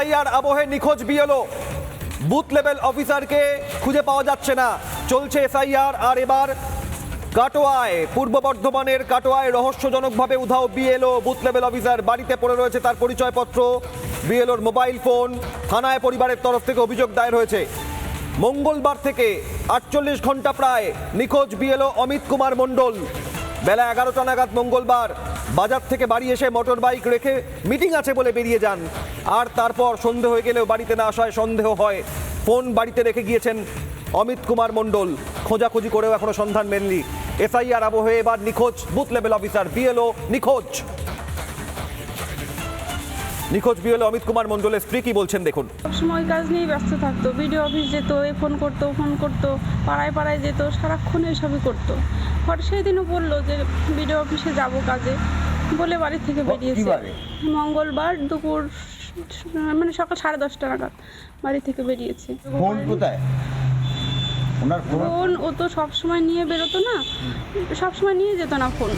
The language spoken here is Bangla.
এসআইআর আবহে নিখোঁজ বিএলও, বুথ লেভেল অফিসারকে খুঁজে পাওয়া যাচ্ছে না। চলছে এসআইআর। আর এবার কাটোয়ায়, পূর্ব বর্ধমানের কাটোয়ায় রহস্যজনকভাবে উধাও বিএলও, বুথ লেভেল অফিসার। বাড়িতে পড়ে রয়েছে তার পরিচয়পত্র, বিএলওর মোবাইল ফোন। থানায় পরিবারের তরফ থেকে অভিযোগ দায়ের হয়েছে। মঙ্গলবার থেকে 48 ঘন্টা প্রায় নিখোঁজ বিএলও অমিত কুমার মণ্ডল। বেলা 11টা নাগাদ মঙ্গলবার বাজার থেকে বাড়ি এসে মোটর বাইক রেখে মিটিং আছে বলে বেরিয়ে যান। আর তারপর সন্ধে হয়ে গেলেও বাড়িতে না আসায় সন্দেহ হয়। ফোন বাড়িতে রেখে গিয়েছেন অমিত কুমার মণ্ডল। খোঁজাখুঁজি করেও এখনো সন্ধান মেলেনি। এসআইআর আবহে এবার নিখোঁজ বুথ লেভেল অফিসার, বিএলও নিখোঁজ। নিখোঁজ বিএলও অমিত কুমার মণ্ডলের স্ত্রী কি বলছেন দেখুন। সবসময় কাজ নিয়ে ব্যস্ত থাকতো, ভিডিও অফিস যেত, ফোন করতো, পাড়ায় পাড়ায় যেত, সারাক্ষণ এসবই করতো। হঠাৎ সেই দিনও বললো যে ভিডিও অফিসে যাব কাজে বলে বাড়ি থেকে বেরিয়েছে। মঙ্গলবার দুপুর মানে সকাল 10:30 নাগাদ বাড়ি থেকে বেরিয়েছে। ফোন কোথায় ওনার? ফোন ও তো সবসময় নিয়ে বেরোতো না, সবসময় নিয়ে যেত না ফোন।